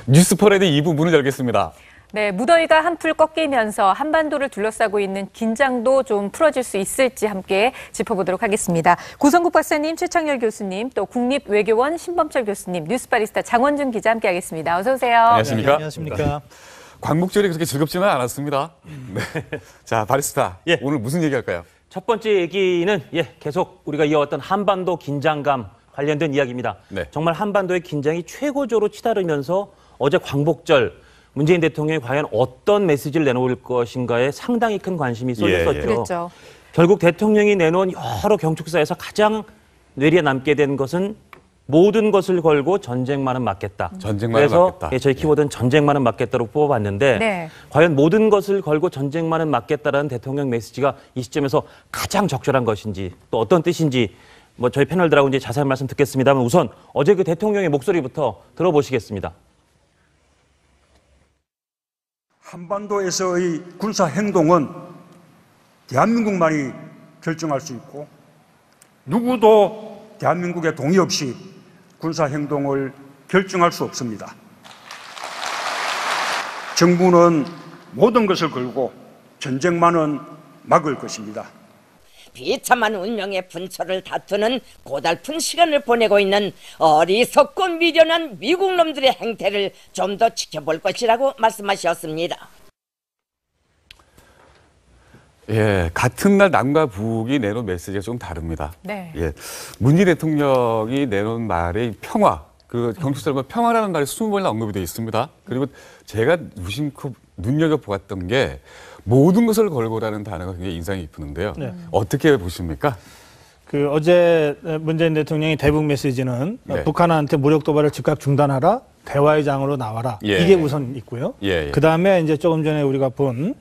뉴스퍼레드 2부 문을 열겠습니다. 네, 무더위가 한풀 꺾이면서 한반도를 둘러싸고 있는 긴장도 좀 풀어질 수 있을지 함께 짚어보도록 하겠습니다. 고성국 박사님, 최창열 교수님, 또 국립외교원 신범철 교수님, 뉴스바리스타 장원준 기자 함께하겠습니다. 어서 오세요. 안녕하십니까? 네, 안녕하십니까? 광복절이 그렇게 즐겁지는 않았습니다. 네. 자, 바리스타, 예. 오늘 무슨 얘기할까요? 첫 번째 얘기는 계속 우리가 이어왔던 한반도 긴장감 관련된 이야기입니다. 네. 정말 한반도의 긴장이 최고조로 치달으면서 어제 광복절 문재인 대통령이 과연 어떤 메시지를 내놓을 것인가에 상당히 큰 관심이 쏠렸었죠. 그랬죠. 결국 대통령이 내놓은 여러 경축사에서 가장 뇌리에 남게 된 것은 모든 것을 걸고 전쟁만은 막겠다. 전쟁만은 그래서 막겠다. 저희 키워드는 전쟁만은 막겠다로 뽑아봤는데 네. 과연 모든 것을 걸고 전쟁만은 막겠다라는 대통령 메시지가 이 시점에서 가장 적절한 것인지 또 어떤 뜻인지 저희 패널들하고 이제 자세한 말씀 듣겠습니다만 우선 어제 그 대통령의 목소리부터 들어보시겠습니다. 한반도에서의 군사 행동은 대한민국만이 결정할 수 있고 누구도 대한민국의 동의 없이 군사 행동을 결정할 수 없습니다. 정부는 모든 것을 걸고 전쟁만은 막을 것입니다. 비참한 운명의 분철을 다투는 고달픈 시간을 보내고 있는 어리석고 미련한 미국 놈들의 행태를 좀 더 지켜볼 것이라고 말씀하셨습니다. 예, 같은 날 남과 북이 내놓은 메시지가 좀 다릅니다. 네. 예, 문재인 대통령이 내놓은 말이 평화, 그 경축사는 평화라는 말이 20번이나 언급이 되어 있습니다. 그리고 제가 무심코 눈여겨보았던 게 모든 것을 걸고라는 단어가 굉장히 인상이 깊은데요. 네. 어떻게 보십니까? 어제 문재인 대통령의 대북 메시지는 네. 북한한테 무력 도발을 즉각 중단하라, 대화의 장으로 나와라. 예. 이게 우선 있고요. 예. 그 다음에 이제 조금 전에 우리가 본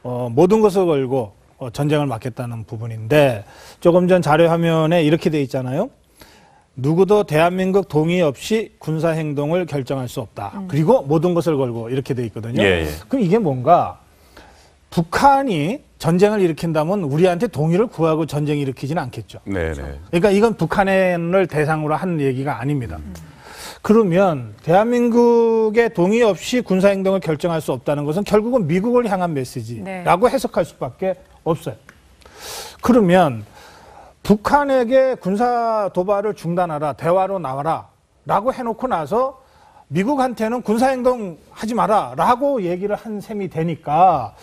모든 것을 걸고 전쟁을 막겠다는 부분인데 조금 전 자료 화면에 이렇게 돼 있잖아요. 누구도 대한민국 동의 없이 군사 행동을 결정할 수 없다. 그리고 모든 것을 걸고 이렇게 돼 있거든요. 예. 그럼 이게 뭔가 북한이 전쟁을 일으킨다면 우리한테 동의를 구하고 전쟁을 일으키지는 않겠죠. 네네. 그러니까 이건 북한을 대상으로 하는 얘기가 아닙니다. 그러면 대한민국의 동의 없이 군사행동을 결정할 수 없다는 것은 결국은 미국을 향한 메시지라고 해석할 수밖에 없어요. 그러면 북한에게 군사 도발을 중단하라, 대화로 나와라 라고 해놓고 나서 미국한테는 군사행동 하지 마라 라고 얘기를 한 셈이 되니까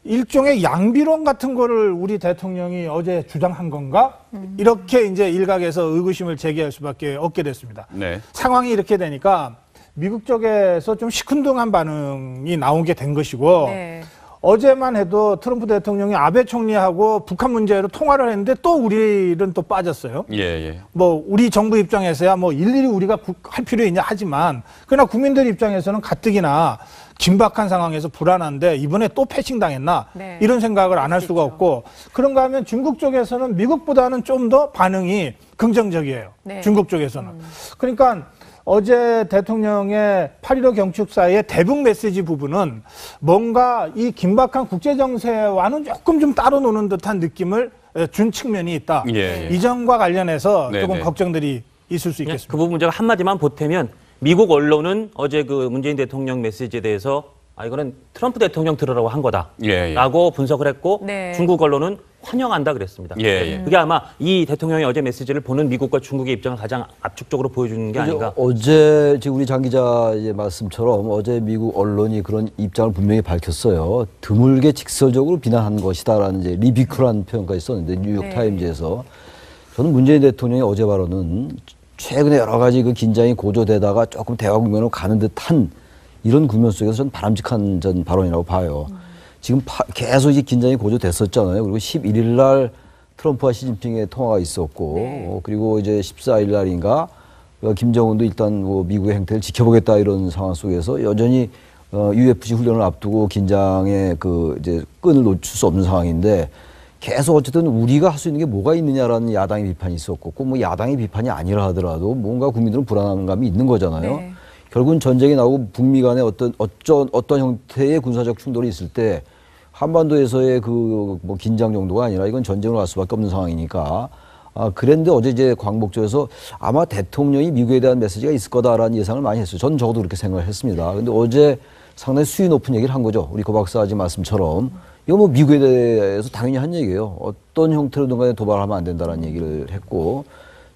일종의 양비론 같은 거를 우리 대통령이 어제 주장한 건가? 이렇게 이제 일각에서 의구심을 제기할 수밖에 없게 됐습니다. 네. 상황이 이렇게 되니까 미국 쪽에서 좀 시큰둥한 반응이 나오게 된 것이고 네. 어제만 해도 트럼프 대통령이 아베 총리하고 북한 문제로 통화를 했는데 또 우리는 또 빠졌어요. 예. 우리 정부 입장에서야 일일이 우리가 할 필요 있냐 하지만 그러나 국민들 입장에서는 가뜩이나 긴박한 상황에서 불안한데 이번에 또 패싱 당했나 네. 이런 생각을 안 할 수가 없고 그런가 하면 중국 쪽에서는 미국보다는 좀 더 반응이 긍정적이에요. 네. 중국 쪽에서는. 그러니까 어제 대통령의 8.15 경축사의 대북 메시지 부분은 뭔가 이 긴박한 국제정세와는 조금 좀 따로 노는 듯한 느낌을 준 측면이 있다. 예. 이 점과 관련해서 네네. 조금 걱정들이 있을 수 있겠습니다. 그 부분 제가 한마디만 보태면 미국 언론은 어제 그 문재인 대통령 메시지에 대해서 이거는 트럼프 대통령 들으라고 한 거다라고 분석을 했고 네. 중국 언론은 환영한다 그랬습니다. 예. 그게 아마 이 대통령의 어제 메시지를 보는 미국과 중국의 입장을 가장 압축적으로 보여주는 게 아닌가. 어제 지금 우리 장 기자의 말씀처럼 어제 미국 언론이 그런 입장을 분명히 밝혔어요. 드물게 직설적으로 비난한 것이다라는 이제 리비크라는 표현까지 썼는데 뉴욕 타임즈에서 저는 문재인 대통령의 어제 발언은 최근에 여러 가지 그 긴장이 고조되다가 조금 대화 국면으로 가는 듯한 이런 국면 속에서 저는 바람직한 발언이라고 봐요. 지금 계속 이 긴장이 고조됐었잖아요. 그리고 11일 날 트럼프와 시진핑의 통화가 있었고 그리고 이제 14일 날인가 김정은도 일단 미국의 행태를 지켜보겠다 이런 상황 속에서 여전히 UFC 훈련을 앞두고 긴장의 이제 끈을 놓칠 수 없는 상황인데 계속 어쨌든 우리가 할 수 있는 게 뭐가 있느냐라는 야당의 비판이 있었고 꼭 야당의 비판이 아니라 하더라도 뭔가 국민들은 불안한 감이 있는 거잖아요. 네. 결국은 전쟁이 나오고 북미 간에 어떤 형태의 군사적 충돌이 있을 때 한반도에서의 긴장 정도가 아니라 이건 전쟁으로 갈 수밖에 없는 상황이니까 그랬는데 어제 이제 광복절에서 아마 대통령이 미국에 대한 메시지가 있을 거다라는 예상을 많이 했어요. 전 적어도 그렇게 생각을 했습니다. 근데 어제 상당히 수위 높은 얘기를 한 거죠. 우리 고 박사 아직 말씀처럼. 이거 뭐 미국에 대해서 당연히 한 얘기예요. 어떤 형태로든 간에 도발하면 안 된다라는 얘기를 했고,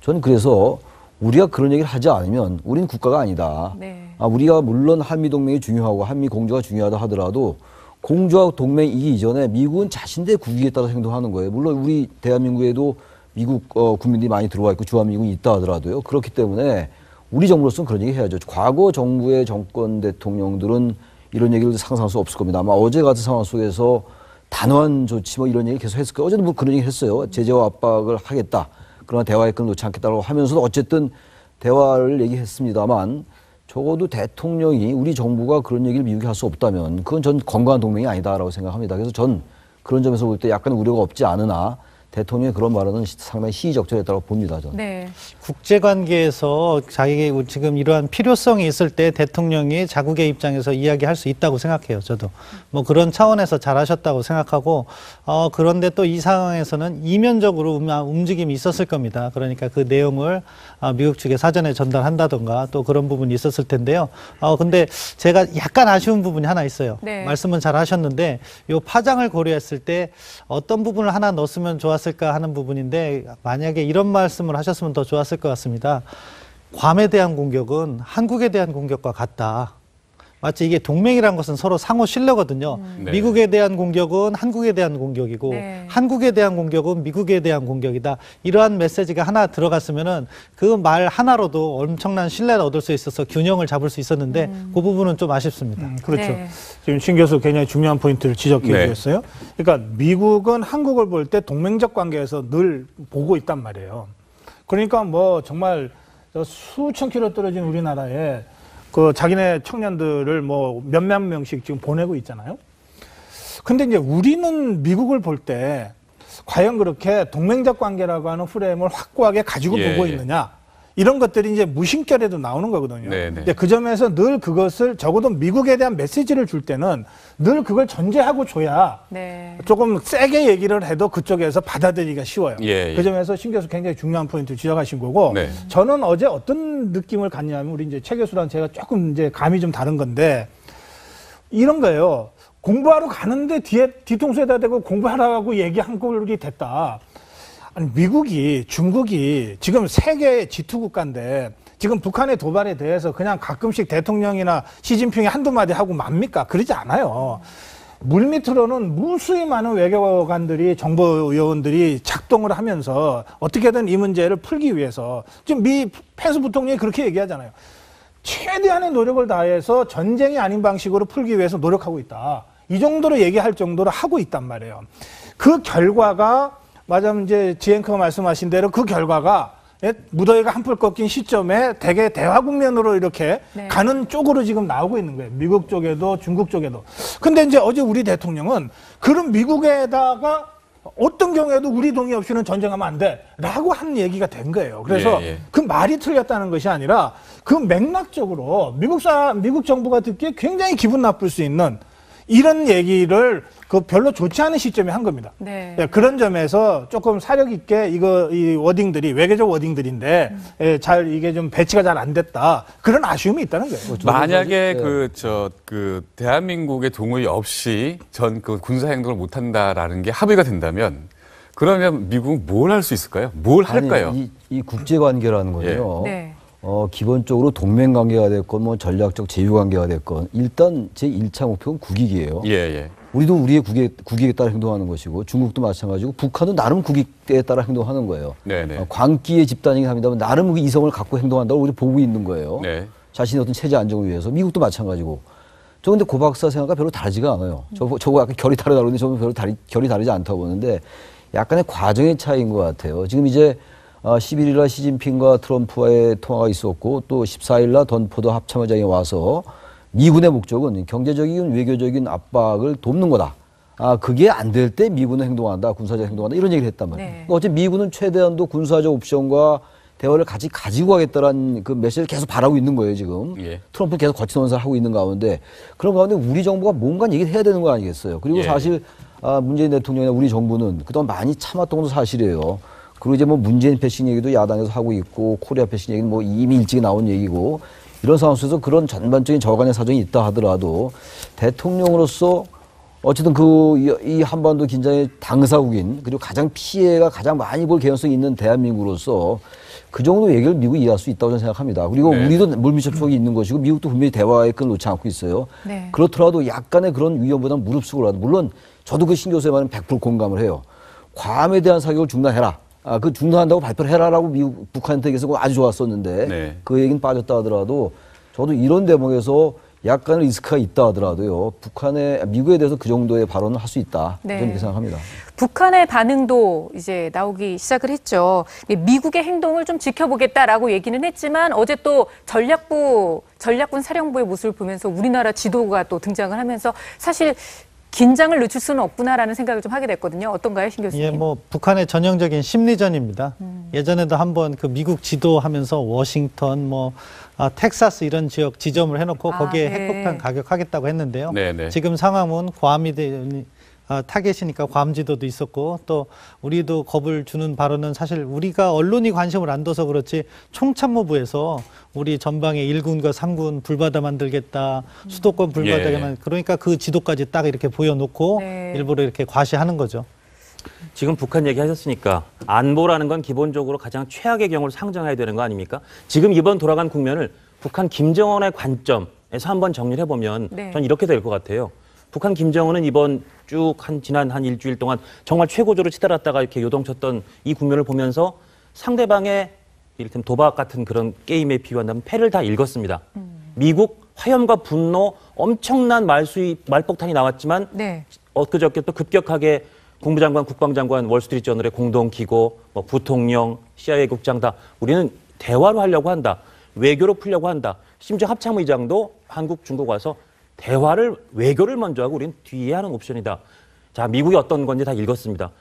저는 그래서 우리가 그런 얘기를 하지 않으면 우리는 국가가 아니다. 네. 우리가 물론 한미동맹이 중요하고 한미공조가 중요하다 하더라도 공조와 동맹이기 이전에 미국은 자신들의 국익에 따라서 행동하는 거예요. 물론 우리 대한민국에도 미국 국민들이 많이 들어와 있고 주한미군이 있다 하더라도요. 그렇기 때문에 우리 정부로서는 그런 얘기 해야죠. 과거 정부의 정권 대통령들은 이런 얘기를 상상할 수 없을 겁니다. 아마 어제 같은 상황 속에서 단호한 조치 뭐 이런 얘기 계속 했을 거예요. 어제도 뭐 그런 얘기 했어요. 제재와 압박을 하겠다. 그러나 대화의 끈을 놓지 않겠다고 하면서도 어쨌든 대화를 얘기했습니다만 적어도 대통령이 우리 정부가 그런 얘기를 미국에 할 수 없다면 그건 전 건강한 동맹이 아니다라고 생각합니다. 그래서 전 그런 점에서 볼 때 약간 우려가 없지 않으나 대통령의 그런 말은 상당히 시의적절했다고 봅니다. 저는. 네. 국제관계에서 자기 지금 이러한 필요성이 있을 때 대통령이 자국의 입장에서 이야기할 수 있다고 생각해요. 저도 뭐 그런 차원에서 잘하셨다고 생각하고 그런데 또 이 상황에서는 이면적으로 움직임이 있었을 겁니다. 그러니까 그 내용을 미국 측에 사전에 전달한다던가 또 그런 부분이 있었을 텐데요. 근데 제가 약간 아쉬운 부분이 하나 있어요. 네. 말씀은 잘 하셨는데 요 파장을 고려했을 때 어떤 부분을 하나 넣었으면 좋았을까 하는 부분인데 만약에 이런 말씀을 하셨으면 더 좋았을 것 같습니다. 괌에 대한 공격은 한국에 대한 공격과 같다. 마치 이게 동맹이라는 것은 서로 상호 신뢰거든요. 네. 미국에 대한 공격은 한국에 대한 공격이고 네. 한국에 대한 공격은 미국에 대한 공격이다. 이러한 메시지가 하나 들어갔으면은 그 말 하나로도 엄청난 신뢰를 얻을 수 있어서 균형을 잡을 수 있었는데 그 부분은 좀 아쉽습니다. 그렇죠. 네. 지금 신 교수 굉장히 중요한 포인트를 지적해 네. 주셨어요. 그러니까 미국은 한국을 볼 때 동맹적 관계에서 늘 보고 있단 말이에요. 그러니까 뭐 정말 수천 킬로 떨어진 우리나라에 그 자기네 청년들을 뭐 몇몇 명씩 지금 보내고 있잖아요. 근데 이제 우리는 미국을 볼 때 과연 그렇게 동맹적 관계라고 하는 프레임을 확고하게 가지고 보고 있느냐. 이런 것들이 이제 무심결에도 나오는 거거든요. 근데 그 점에서 늘 그것을 적어도 미국에 대한 메시지를 줄 때는 늘 그걸 전제하고 줘야 네. 조금 세게 얘기를 해도 그쪽에서 받아들이기가 쉬워요. 예. 그 점에서 신 교수 굉장히 중요한 포인트를 지적하신 거고 네. 저는 어제 어떤 느낌을 갖냐면 우리 이제 최 교수랑 제가 조금 이제 감이 좀 다른 건데 이런 거예요. 공부하러 가는데 뒤통수에다 대고 공부하라고 얘기한 꼴이 됐다. 아니, 미국이, 중국이 지금 세계의 지투 국가인데 지금 북한의 도발에 대해서 그냥 가끔씩 대통령이나 시진핑이 한두 마디 하고 맙니까? 그러지 않아요. 물밑으로는 무수히 많은 외교관들이 정보위원들이 작동을 하면서 어떻게든 이 문제를 풀기 위해서 지금 미 펜스 부통령이 그렇게 얘기하잖아요. 최대한의 노력을 다해서 전쟁이 아닌 방식으로 풀기 위해서 노력하고 있다. 이 정도로 얘기할 정도로 하고 있단 말이에요. 그 결과가 맞아 이제 지앵커가 말씀하신 대로 그 결과가 무더위가 한풀 꺾인 시점에 대개 대화 국면으로 이렇게 네. 가는 쪽으로 지금 나오고 있는 거예요. 미국 쪽에도 중국 쪽에도. 근데 이제 어제 우리 대통령은 그런 미국에다가 어떤 경우에도 우리 동의 없이는 전쟁하면 안 돼. 라고 한 얘기가 된 거예요. 그래서 그 말이 틀렸다는 것이 아니라 그 맥락적으로 미국 정부가 듣기에 굉장히 기분 나쁠 수 있는 이런 얘기를 그 별로 좋지 않은 시점에 한 겁니다. 네. 그런 점에서 조금 사력 있게 이 워딩들이 외교적 워딩들인데 이게 좀 배치가 잘 안 됐다. 그런 아쉬움이 있다는 거예요. 만약에 대한민국의 동의 없이 그 군사 행동을 못 한다라는 게 합의가 된다면 그러면 미국은 뭘 할 수 있을까요? 뭘 할까요? 이 국제 관계라는 거요. 네. 기본적으로 동맹 관계가 됐건 뭐 전략적 제휴 관계가 됐건 일단 제 1차 목표는 국익이에요. 우리도 우리의 국익에 따라 행동하는 것이고 중국도 마찬가지고 북한도 나름 국익에 따라 행동하는 거예요. 광기의 집단이긴 합니다만 나름 이성을 갖고 행동한다고 우리 보고 있는 거예요. 자신의 어떤 체제 안정을 위해서. 미국도 마찬가지고. 저 근데 고 박사 생각과 별로 다르지가 않아요. 저거 약간 결이 다르다고 그러는데 저는 별로 결이 다르지 않다고 보는데 약간의 과정의 차이인 것 같아요. 지금 이제 11일 날 시진핑과 트럼프와의 통화가 있었고 또 14일 날 던포도 합참의장이 와서 미군의 목적은 경제적인 외교적인 압박을 돕는 거다. 그게 안 될 때 미군은 행동한다. 군사적 행동한다. 이런 얘기를 했단 말이에요. 그러니까 어차피 미군은 최대한도 군사적 옵션과 대화를 같이 가지고 가겠다라는 그 메시지를 계속 바라고 있는 거예요, 지금. 트럼프 계속 거친 언사를 하고 있는 가운데 그런 가운데 우리 정부가 뭔가 얘기를 해야 되는 거 아니겠어요. 그리고 사실 문재인 대통령이나 우리 정부는 그동안 많이 참았던 것도 사실이에요. 그리고 이제 뭐 문재인 패싱 얘기도 야당에서 하고 있고 코리아 패싱 얘기는 뭐 이미 일찍 나온 얘기고 이런 상황 속에서 그런 전반적인 저간의 사정이 있다 하더라도 대통령으로서 어쨌든 이 한반도 긴장의 당사국인 그리고 가장 피해가 가장 많이 볼 개연성이 있는 대한민국으로서 그 정도 얘기를 미국이 이해할 수 있다고 저는 생각합니다. 그리고 네. 우리도 물밑접촉이 있는 것이고 미국도 분명히 대화의 끈을 놓지 않고 있어요. 네. 그렇더라도 약간의 그런 위험보다는 무릅쓰고라도 물론 저도 그 신 교수의 말은 100% 공감을 해요. 괌에 대한 사격을 중단해라. 그 중단한다고 발표를 해라라고 미국 북한한테서 아주 좋았었는데 네. 그 얘기는 빠졌다 하더라도 저도 이런 대목에서 약간 리스크가 있다 하더라도요. 미국에 대해서 그 정도의 발언을 할 수 있다. 네. 저는 이렇게 생각합니다. 북한의 반응도 이제 나오기 시작을 했죠. 미국의 행동을 좀 지켜보겠다라고 얘기는 했지만 어제 또 전략군 사령부의 모습을 보면서 우리나라 지도가 또 등장을 하면서 사실 긴장을 늦출 수는 없구나라는 생각을 좀 하게 됐거든요. 어떤가요, 신 교수님? 예, 뭐 북한의 전형적인 심리전입니다. 예전에도 한번 그 미국 지도하면서 워싱턴, 텍사스 이런 지역 지점을 해놓고 거기에 네. 핵폭탄 가격하겠다고 했는데요. 네. 지금 상황은 괌이 타겟이니까 괌 지도도 있었고 또 우리도 겁을 주는 발언은 사실 우리가 언론이 관심을 안 둬서 그렇지 총참모부에서 우리 전방에 1군과 3군 불바다 만들겠다, 수도권 불바다게 그러니까 그 지도까지 딱 이렇게 보여놓고 네. 일부러 이렇게 과시하는 거죠. 지금 북한 얘기하셨으니까 안보라는 건 기본적으로 가장 최악의 경우를 상정해야 되는 거 아닙니까? 지금 이번 돌아간 국면을 북한 김정은의 관점에서 한번 정리를 해보면 네. 전 이렇게 될 것 같아요. 북한 김정은은 이번 지난 한 일주일 동안 정말 최고조로 치달았다가 이렇게 요동쳤던 이 국면을 보면서 상대방의 이를테면 도박 같은 그런 게임에 비유한다면 패를 다 읽었습니다. 미국 화염과 분노, 엄청난 말폭탄이 나왔지만 네. 엊그저께 또 급격하게 국무장관, 국방장관, 월스트리트저널의 공동기고, 부통령, CIA 국장 다 우리는 대화로 하려고 한다. 외교로 풀려고 한다. 심지어 합참의장도 한국, 중국 와서 외교를 먼저 하고 우리는 뒤에 하는 옵션이다. 자, 미국이 어떤 건지 다 읽었습니다.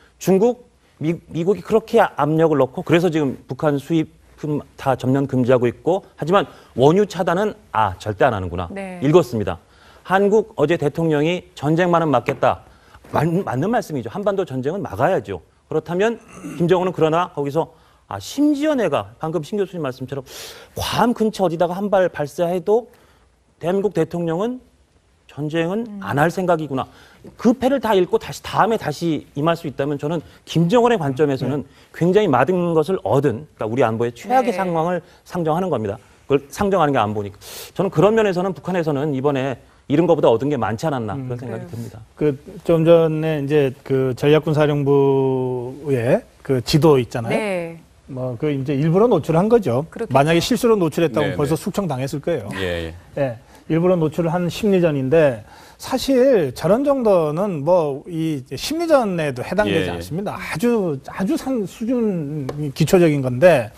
미국이 그렇게 압력을 넣고 그래서 지금 북한 수입품 다 전면 금지하고 있고 하지만 원유 차단은 절대 안 하는구나. 네. 읽었습니다. 한국 어제 대통령이 전쟁만은 막겠다. 맞는 말씀이죠. 한반도 전쟁은 막아야죠. 그렇다면 김정은은 그러나 거기서 심지어 내가 방금 신 교수님 말씀처럼 괌 근처 어디다가 한 발 발사해도 대한민국 대통령은 전쟁은 안 할 생각이구나. 그 패를 다 읽고 다음에 다시 임할 수 있다면 저는 김정은의 관점에서는 굉장히 많은 것을 얻은 그러니까 우리 안보의 최악의 상황을 상정하는 겁니다. 그걸 상정하는 게 안보니까. 저는 그런 면에서는 북한에서는 이번에 이런 것보다 얻은 게 많지 않았나 그런 생각이 듭니다. 좀 전에 이제 그 전략군 사령부의 그 지도 있잖아요. 네. 이제 일부러 노출한 거죠. 그렇겠죠. 만약에 실수로 노출했다고 네, 벌써 네. 숙청당했을 거예요. 예. 예, 일부러 노출을 한 심리전인데 사실 저런 정도는 이 심리전에도 해당되지 예. 않습니다. 아주 수준 기초적인 건데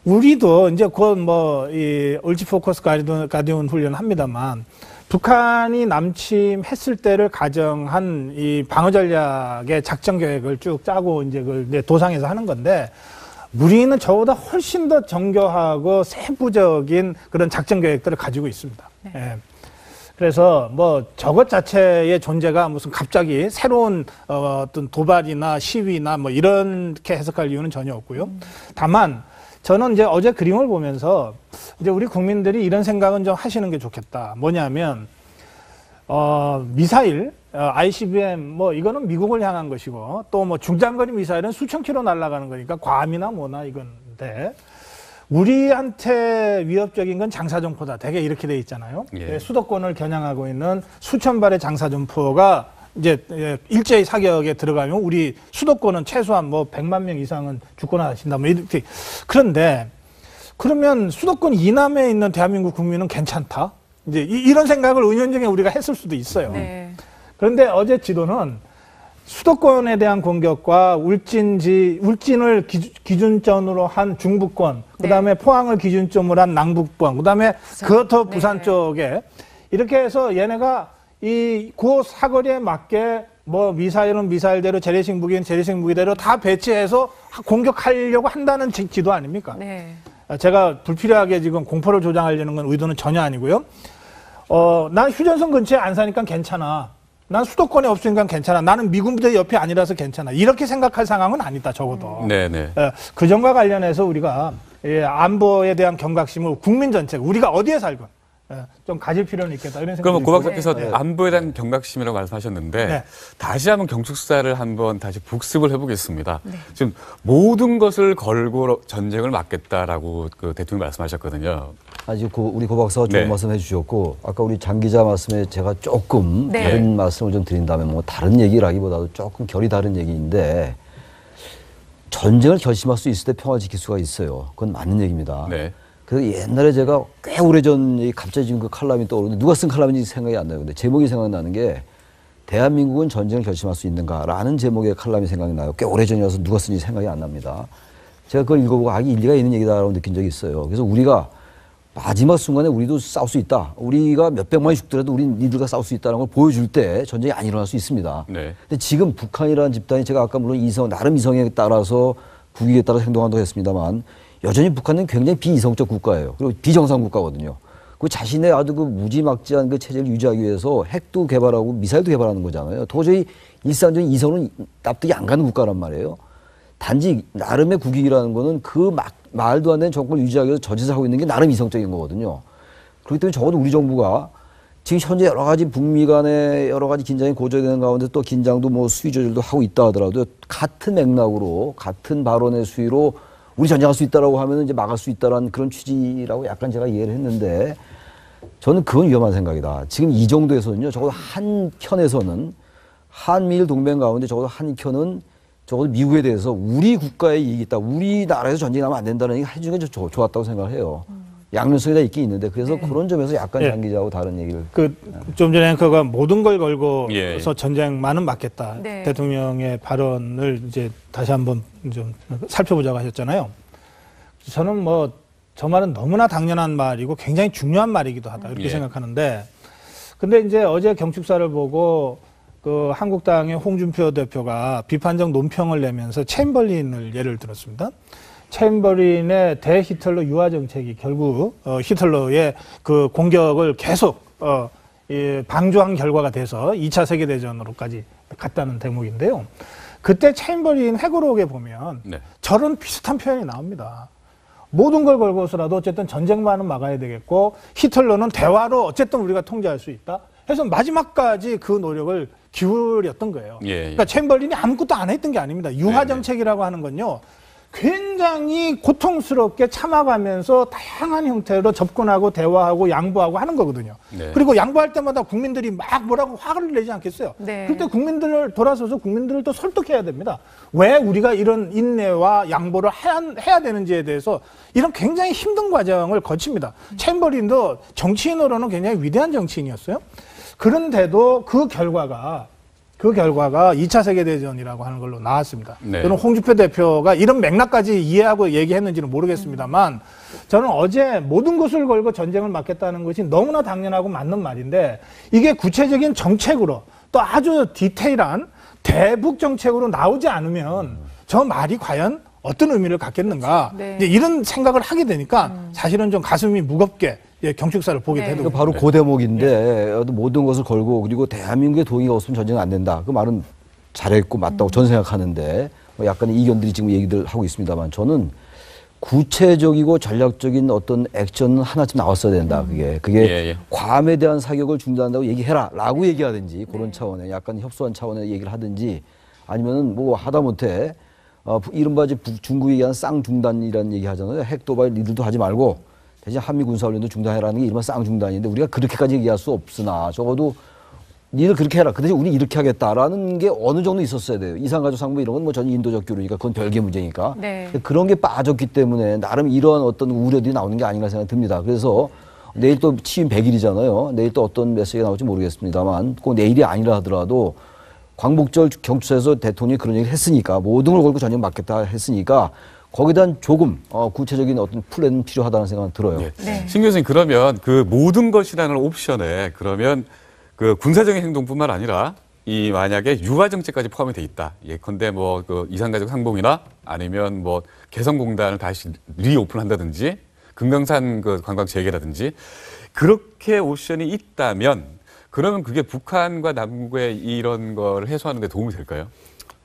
우리도 이제 곧 이 얼지 포커스 가디언 훈련 합니다만 북한이 남침했을 때를 가정한 이 방어 전략의 작전 계획을 쭉 짜고 이제 그걸 이제 도상에서 하는 건데 우리는 저보다 훨씬 더 정교하고 세부적인 그런 작전 계획들을 가지고 있습니다. 네. 예. 그래서 저것 자체의 존재가 무슨 갑자기 새로운 어떤 도발이나 시위나 이렇게 해석할 이유는 전혀 없고요. 다만 저는 이제 어제 그림을 보면서 이제 우리 국민들이 이런 생각은 좀 하시는 게 좋겠다. 뭐냐면 미사일 ICBM 이거는 미국을 향한 것이고 또 중장거리 미사일은 수천 킬로 날아가는 거니까 괌이나 이건데 우리한테 위협적인 건 장사점포다. 되게 이렇게 돼 있잖아요. 예. 수도권을 겨냥하고 있는 수천 발의 장사점포가 이제 일제히 사격에 들어가면 우리 수도권은 최소한 100만 명 이상은 죽거나 하신다. 이렇게. 그런데 그러면 수도권 이남에 있는 대한민국 국민은 괜찮다. 이제 이런 생각을 은연중에 우리가 했을 수도 있어요. 네. 그런데 어제 지도는 수도권에 대한 공격과 울진을 기준점으로 한 중부권, 그다음에 포항을 기준점으로 한 남북권, 그다음에 그것도 부산 쪽에 이렇게 해서 얘네가 그 사거리에 맞게 미사일은 미사일대로 재래식 무기는 재래식 무기대로 다 배치해서 공격하려고 한다는 지도 아닙니까? 네. 제가 불필요하게 지금 공포를 조장하려는 건 의도는 전혀 아니고요. 난 휴전선 근처에 안 사니까 괜찮아. 난 수도권에 없으니까 괜찮아. 나는 미군 부대 옆에 아니라서 괜찮아. 이렇게 생각할 상황은 아니다, 적어도. 네네. 그 점과 관련해서 우리가 안보에 대한 경각심을 국민 전체가 우리가 어디에 살건 좀 가질 필요는 있겠다. 이런 생각이 그러면 고 박사께서 네. 안보에 대한 경각심이라고 말씀하셨는데 네. 다시 한번 경축사를 한번 다시 복습을 해보겠습니다. 지금 모든 것을 걸고 전쟁을 막겠다라고 그 대통령이 말씀하셨거든요. 아직 우리 고 박사가 좋은 네. 말씀 해주셨고 아까 우리 장 기자 말씀에 제가 조금 네. 다른 말씀을 좀 드린다면 뭐 다른 얘기라기보다도 조금 결이 다른 얘기인데 전쟁을 결심할 수 있을 때 평화 지킬 수가 있어요. 그건 맞는 얘기입니다. 네. 그래서 옛날에 제가 꽤 오래전 갑자기 지금 그 칼럼이 떠오르는데 누가 쓴 칼럼인지 생각이 안 나요. 근데 제목이 생각나는 게 대한민국은 전쟁을 결심할 수 있는가라는 제목의 칼럼이 생각이 나요. 꽤 오래전이라서 누가 쓴지 생각이 안 납니다. 제가 그걸 읽어보고 일리가 있는 얘기다라고 느낀 적이 있어요. 그래서 우리가 마지막 순간에 우리도 싸울 수 있다. 우리가 몇백만이 죽더라도 우리 니들과 싸울 수 있다는 걸 보여줄 때 전쟁이 안 일어날 수 있습니다. 네. 근데 지금 북한이라는 집단이 제가 아까 물론 나름 이성에 따라서 국익에 따라서 행동한다고 했습니다만 여전히 북한은 굉장히 비이성적 국가예요. 그리고 비정상 국가거든요. 그 자신의 아주 그 무지막지한 그 체제를 유지하기 위해서 핵도 개발하고 미사일도 개발하는 거잖아요. 도저히 일상적인 이성은 납득이 안 가는 국가란 말이에요. 단지 나름의 국익이라는 거는 그 말도 안 되는 정권을 유지하기 위해서 저짓을 하고 있는 게 나름 이성적인 거거든요. 그렇기 때문에 적어도 우리 정부가 지금 현재 여러 가지 북미 간의 여러 가지 긴장이 고조되는 가운데 또 긴장도 뭐 수위 조절도 하고 있다 하더라도 같은 맥락으로 같은 발언의 수위로 우리 전쟁할 수 있다라고 하면 이제 막을 수 있다라는 그런 취지라고 약간 제가 이해를 했는데 저는 그건 위험한 생각이다. 지금 이 정도에서는요, 적어도 한 편에서는 한미일 동맹 가운데 적어도 한 편은 적어도 미국에 대해서 우리 국가의 이익이 있다. 우리나라에서 전쟁이 나면 안 된다는 얘기 해주는 게 좋았다고 생각을 해요. 양면성이 다 있긴 있는데 그래서 그런 점에서 약간 장 기자하고 다른 얘기를. 좀 전에 그가 모든 걸 걸고서 예. 전쟁만은 막겠다. 네. 대통령의 발언을 이제 다시 한번 좀 살펴보자고 하셨잖아요. 저는 뭐 저 말은 너무나 당연한 말이고 굉장히 중요한 말이기도 하다 이렇게 예. 생각하는데 근데 이제 어제 경축사를 보고 그 한국당의 홍준표 대표가 비판적 논평을 내면서 챔버린을 예를 들었습니다. 챔버린의 대히틀러 유화 정책이 결국 히틀러의 그 공격을 계속 방조한 결과가 돼서 2차 세계대전으로까지 갔다는 대목인데요. 그때 챔버린 회고록에 보면 네. 저런 비슷한 표현이 나옵니다. 모든 걸 걸고서라도 어쨌든 전쟁만은 막아야 되겠고 히틀러는 대화로 어쨌든 우리가 통제할 수 있다. 해서 마지막까지 그 노력을 기울였던 거예요. 예, 예. 그러니까 챔버린이 아무것도 안 했던 게 아닙니다. 유화 정책이라고 하는 건요. 굉장히 고통스럽게 참아가면서 다양한 형태로 접근하고 대화하고 양보하고 하는 거거든요. 네. 그리고 양보할 때마다 국민들이 막 뭐라고 화를 내지 않겠어요. 네. 그때 국민들을 돌아서서 국민들을 또 설득해야 됩니다. 왜 우리가 이런 인내와 양보를 해야 되는지에 대해서 이런 굉장히 힘든 과정을 거칩니다. 챔버린도 정치인으로는 굉장히 위대한 정치인이었어요. 그런데도 그 결과가 2차 세계대전이라고 하는 걸로 나왔습니다. 네. 저는 홍준표 대표가 이런 맥락까지 이해하고 얘기했는지는 모르겠습니다만 저는 어제 모든 것을 걸고 전쟁을 막겠다는 것이 너무나 당연하고 맞는 말인데 이게 구체적인 정책으로 또 아주 디테일한 대북 정책으로 나오지 않으면 저 말이 과연 어떤 의미를 갖겠는가 네. 이제 이런 생각을 하게 되니까 사실은 좀 가슴이 무겁게 경축사를 보게 네. 되더군요. 바로 그 대목인데 모든 것을 걸고 그리고 대한민국의 동의가 없으면 전쟁은 안 된다. 그 말은 잘했고 맞다고 저는 생각하는데 약간 이견들이 지금 얘기들 하고 있습니다만 저는 구체적이고 전략적인 어떤 액션은 하나쯤 나왔어야 된다. 그게 예. 괌에 대한 사격을 중단한다고 얘기해라라고 얘기하든지 그런 차원의 약간 협소한 차원의 얘기를 하든지 아니면은 뭐 하다못해 이른바 이제 중국이 얘기한 쌍중단이라는 얘기 하잖아요. 핵 도발 니들도 하지 말고 대신 한미 군사훈련도 중단해라는 게 이른바 쌍중단인데 우리가 그렇게까지 얘기할 수 없으나 적어도 니들 그렇게 해라. 그 대신 우리 이렇게 하겠다라는 게 어느 정도 있었어야 돼요. 이산가족 상부 이런 건 뭐 전 인도적 교류니까 그건 별개 문제니까. 네. 그런 게 빠졌기 때문에 나름 이러한 어떤 우려들이 나오는 게 아닌가 생각이 듭니다. 그래서 내일 또 취임 100일이잖아요. 내일 또 어떤 메시지가 나올지 모르겠습니다만 꼭 내일이 아니라 하더라도 광복절 경축사에서 대통령이 그런 얘기를 했으니까 모든 걸 걸고 전쟁 막겠다 했으니까 거기에 대한 조금 구체적인 어떤 플랜은 필요하다는 생각은 들어요. 네. 네. 신 교수님 그러면 그 모든 것이라는 옵션에 그러면 그 군사적인 행동뿐만 아니라 이 만약에 유화 정책까지 포함이 돼 있다. 예컨대 뭐 그 이산가족 상봉이나 아니면 뭐 개성공단을 다시 리오픈한다든지 금강산 그 관광 재개라든지 그렇게 옵션이 있다면 그러면 그게 북한과 남국의 이런 걸 해소하는 데 도움이 될까요?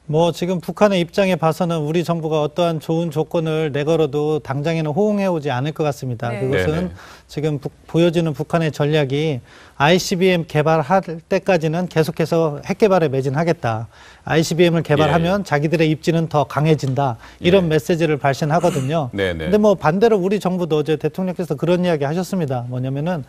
뭐 지금 북한의 입장에 봐서는 우리 정부가 어떠한 좋은 조건을 내걸어도 당장에는 호응해오지 않을 것 같습니다. 네. 그것은 네네. 지금 보여지는 북한의 전략이 ICBM 개발할 때까지는 계속해서 핵 개발에 매진하겠다. ICBM을 개발하면 자기들의 입지는 더 강해진다. 이런 메시지를 발신하거든요. 네네. 근데 뭐 반대로 우리 정부도 어제 대통령께서 그런 이야기 하셨습니다. 뭐냐면은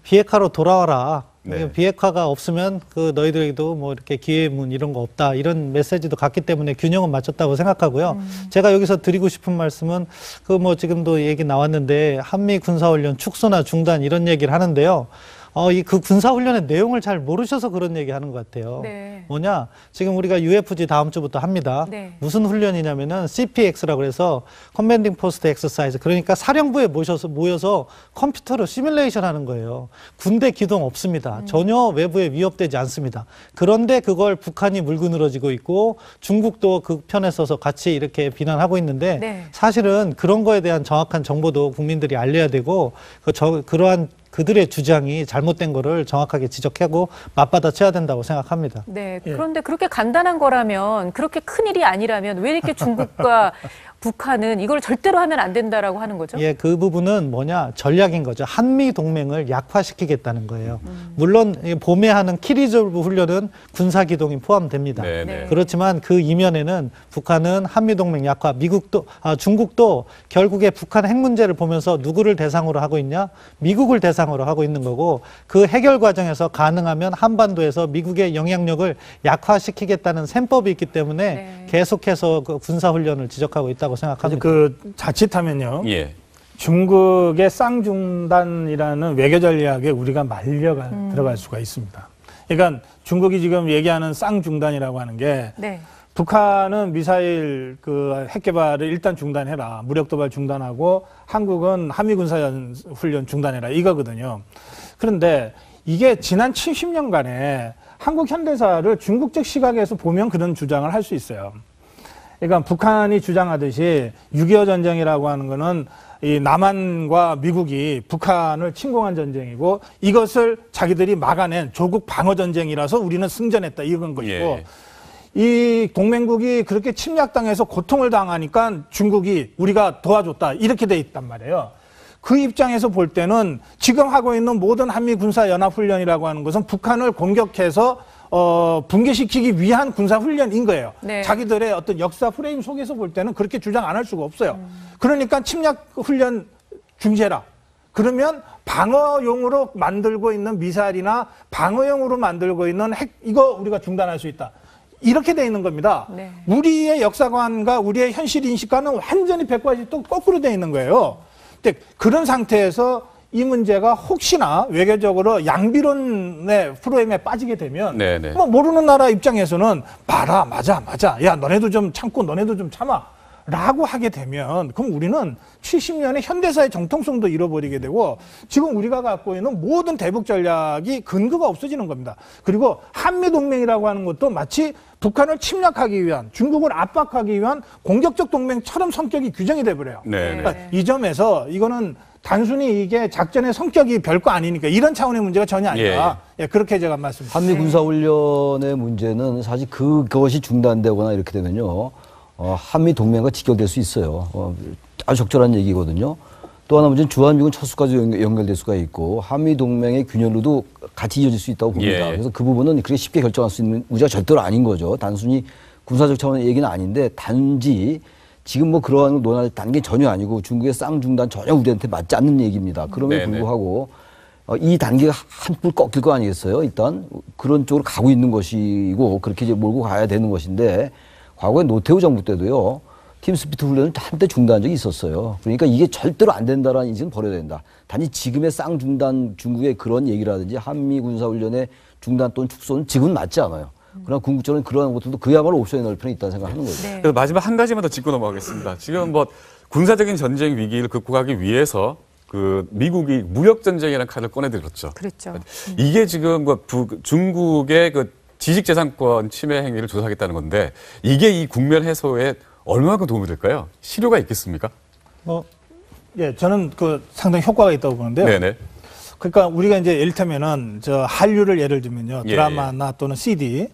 비핵화로 돌아와라. 네. 비핵화가 없으면 그 너희들에게도 뭐 이렇게 기회의 문 이런 거 없다. 이런 메시지도 갔기 때문에 균형은 맞췄다고 생각하고요. 제가 여기서 드리고 싶은 말씀은 그 뭐 지금도 얘기 나왔는데 한미 군사훈련 축소나 중단 이런 얘기를 하는데요. 그 군사훈련의 내용을 잘 모르셔서 그런 얘기 하는 것 같아요. 네. 뭐냐? 지금 우리가 UFG 다음 주부터 합니다. 네. 무슨 훈련이냐면은 CPX라고 해서 커맨딩 포스트 엑서사이즈. 그러니까 사령부에 모여서 컴퓨터로 시뮬레이션 하는 거예요. 군대 기동 없습니다. 전혀 외부에 위협되지 않습니다. 그런데 그걸 북한이 물고 늘어지고 있고 중국도 그 편에 서서 같이 이렇게 비난하고 있는데 네. 사실은 그런 거에 대한 정확한 정보도 국민들이 알려야 되고 그러한 그들의 주장이 잘못된 거를 정확하게 지적하고 맞받아 쳐야 된다고 생각합니다. 네. 그런데 그렇게 간단한 거라면, 그렇게 큰 일이 아니라면 왜 이렇게 중국과 북한은 이걸 절대로 하면 안 된다라고 하는 거죠? 예, 그 부분은 뭐냐? 전략인 거죠. 한미 동맹을 약화시키겠다는 거예요. 물론 봄에 하는 키리졸브 훈련은 군사 기동이 포함됩니다. 네네. 그렇지만 그 이면에는 북한은 한미 동맹 약화, 중국도 결국에 북한 핵 문제를 보면서 누구를 대상으로 하고 있냐? 미국을 대상으로 하고 있는 거고, 그 해결 과정에서 가능하면 한반도에서 미국의 영향력을 약화시키겠다는 셈법이 있기 때문에 계속해서 그 군사 훈련을 지적하고 있다고 생각합니다. 그 자칫하면요. 예. 중국의 쌍중단이라는 외교 전략에 우리가 말려가 들어갈 수가 있습니다. 그러니까 중국이 지금 얘기하는 쌍중단이라고 하는 게 네. 북한은 미사일 그 핵 개발을 일단 중단해라. 무력 도발 중단하고 한국은 한미 군사 훈련 중단해라. 이거거든요. 그런데 이게 지난 70년간에 한국 현대사를 중국적 시각에서 보면 그런 주장을 할 수 있어요. 그러니까 북한이 주장하듯이 6.25 전쟁이라고 하는 거는 이 남한과 미국이 북한을 침공한 전쟁이고 이것을 자기들이 막아낸 조국 방어 전쟁이라서 우리는 승전했다 이건 것이고 예. 이 동맹국이 그렇게 침략당해서 고통을 당하니까 중국이 우리가 도와줬다 이렇게 돼 있단 말이에요. 그 입장에서 볼 때는 지금 하고 있는 모든 한미 군사 연합 훈련이라고 하는 것은 북한을 공격해서 붕괴시키기 위한 군사훈련인 거예요. 네. 자기들의 어떤 역사 프레임 속에서 볼 때는 그렇게 주장 안 할 수가 없어요. 그러니까 침략훈련 중지해라. 그러면 방어용으로 만들고 있는 미사일이나 방어용으로 만들고 있는 핵, 이거 우리가 중단할 수 있다. 이렇게 돼 있는 겁니다. 네. 우리의 역사관과 우리의 현실 인식과는 완전히 180도 또 거꾸로 돼 있는 거예요. 근데 그런 상태에서 이 문제가 혹시나 외교적으로 양비론의 프로그램에 빠지게 되면 네네. 뭐 모르는 나라 입장에서는 봐라 맞아 야 너네도 좀 참고 너네도 좀 참아 라고 하게 되면 그럼 우리는 70년의 현대사의 정통성도 잃어버리게 되고 지금 우리가 갖고 있는 모든 대북 전략이 근거가 없어지는 겁니다. 그리고 한미동맹이라고 하는 것도 마치 북한을 침략하기 위한 중국을 압박하기 위한 공격적 동맹처럼 성격이 규정이 돼버려요. 네. 그러니까 이 점에서 이거는 단순히 이게 작전의 성격이 별거 아니니까 이런 차원의 문제가 전혀 아니다. 예, 그렇게 제가 말씀드립니다. 한미 군사훈련의 문제는 사실 그것이 중단되거나 이렇게 되면요. 한미 동맹과 직결될 수 있어요. 아주 적절한 얘기거든요. 또 하나 문제는 주한미군 철수까지 연결될 수가 있고 한미 동맹의 균열로도 같이 이어질 수 있다고 봅니다. 예. 그래서 그 부분은 그렇게 쉽게 결정할 수 있는 문제가 절대로 아닌 거죠. 단순히 군사적 차원의 얘기는 아닌데 단지 지금 뭐 그러한 논의를 단 게 전혀 아니고 중국의 쌍중단 전혀 우리한테 맞지 않는 얘기입니다. 그럼에도 네네. 불구하고 이 단계가 한뿔 꺾일 거 아니겠어요? 일단 그런 쪽으로 가고 있는 것이고 그렇게 이제 몰고 가야 되는 것인데 과거에 노태우 정부 때도요. 팀스피트 훈련을 한때 중단한 적이 있었어요. 그러니까 이게 절대로 안 된다라는 인식은 버려야 된다. 단지 지금의 쌍중단 중국의 그런 얘기라든지 한미 군사훈련의 중단 또는 축소는 지금은 맞지 않아요. 그러나 궁극적으로는 그러한 것들도 그야말로 옵션에 넣을 필요는 있다는 생각하는 거죠. 네. 그래서 마지막 한 가지만 더 짚고 넘어가겠습니다. 지금 뭐 군사적인 전쟁 위기를 극복하기 위해서 그 미국이 무역 전쟁이라는 카드를 꺼내들었죠. 그렇죠. 이게 지금 뭐 중국의 그 지식재산권 침해 행위를 조사하겠다는 건데 이게 이 국면 해소에 얼마만큼 도움이 될까요? 실효가 있겠습니까? 예, 저는 그 상당히 효과가 있다고 보는데요. 네네. 그러니까 우리가 이제 이를테면은 저 한류를 예를 들면요. 예, 드라마나 또는 CD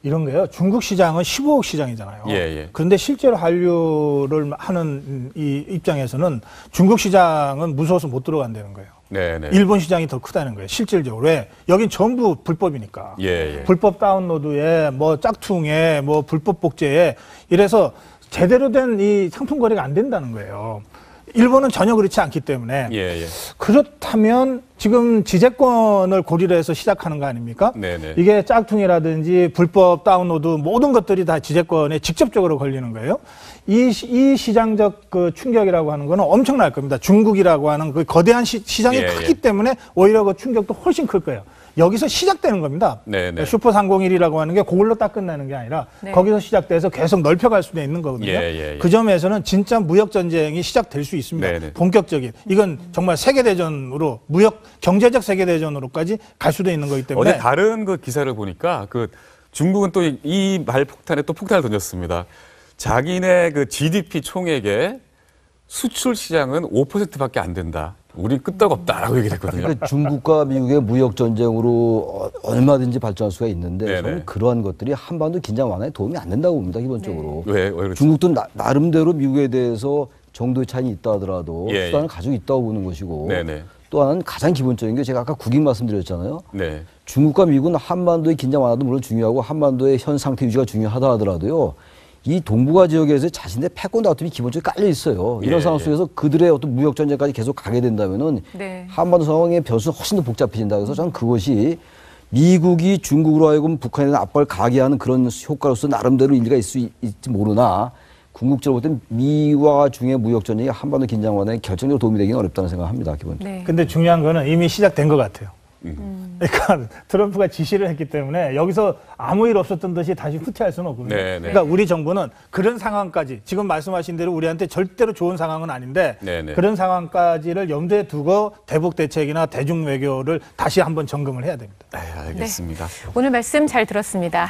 이런 거요. 중국 시장은 15억 시장이잖아요. 예, 예. 그런데 실제로 한류를 하는 이 입장에서는 중국 시장은 무서워서 못 들어간다는 거예요. 네네. 일본 시장이 더 크다는 거예요. 실질적으로. 왜? 여긴 전부 불법이니까. 예, 예. 불법 다운로드에 뭐 짝퉁에 뭐 불법 복제에 이래서 제대로 된 이 상품 거래가 안 된다는 거예요. 일본은 전혀 그렇지 않기 때문에. 예, 예. 그렇다면 지금 지재권을 고리로 해서 시작하는 거 아닙니까? 네네. 이게 짝퉁이라든지 불법 다운로드 모든 것들이 다 지재권에 직접적으로 걸리는 거예요. 이 시장적 그 충격이라고 하는 거는 엄청날 겁니다. 중국이라고 하는 그 거대한 시장이 예, 크기 예. 때문에 오히려 그 충격도 훨씬 클 거예요. 여기서 시작되는 겁니다. 네네. 슈퍼 301이라고 하는 게 그걸로 딱 끝나는 게 아니라 네. 거기서 시작돼서 계속 넓혀갈 수도 있는 거거든요. 예. 그 점에서는 진짜 무역 전쟁이 시작될 수 있습니다. 네네. 본격적인. 이건 정말 세계대전으로 무역 경제적 세계대전으로까지 갈 수도 있는 거기 때문에 어제 다른 그 기사를 보니까 그 중국은 또 이 말 폭탄에 또 폭탄을 던졌습니다. 자기네 그 GDP 총액의 수출 시장은 5%밖에 안 된다. 우린 끄떡없다라고 얘기를 했거든요. 그러니까 중국과 미국의 무역 전쟁으로 얼마든지 발전할 수가 있는데 네네. 저는 그러한 것들이 한반도 긴장 완화에 도움이 안 된다고 봅니다. 기본적으로. 왜 그렇죠? 중국도 나름대로 미국에 대해서 정도의 차이는 있다 하더라도 예, 수단을 가지고 있다고 보는 것이고 네네. 또 하나는 가장 기본적인 게 제가 아까 국익 말씀드렸잖아요. 네. 중국과 미국은 한반도의 긴장 완화도 물론 중요하고 한반도의 현 상태 유지가 중요하다 하더라도요. 이 동북아 지역에서 자신의 패권 다툼이 기본적으로 깔려 있어요. 이런 예, 상황 예. 속에서 그들의 어떤 무역 전쟁까지 계속 가게 된다면은 네. 한반도 상황의 변수는 훨씬 더 복잡해진다. 그래서 저는 그것이 미국이 중국으로 하여금 북한에 대한 압박을 가하게 하는 그런 효과로서 나름대로 일리가 있을지 모르나 궁극적으로 볼 땐 미와 중의 무역 전쟁이 한반도 긴장 완화에 결정적으로 도움이 되기는 어렵다는 생각합니다. 기본적으로. 네. 근데 중요한 거는 이미 시작된 것 같아요. 그러니까 트럼프가 지시를 했기 때문에 여기서 아무 일 없었던 듯이 다시 후퇴할 수는 없거든요. 네, 네. 그러니까 우리 정부는 그런 상황까지 지금 말씀하신 대로 우리한테 절대로 좋은 상황은 아닌데 네, 네. 그런 상황까지를 염두에 두고 대북 대책이나 대중 외교를 다시 한번 점검을 해야 됩니다. 네, 알겠습니다. 오늘 말씀 잘 들었습니다.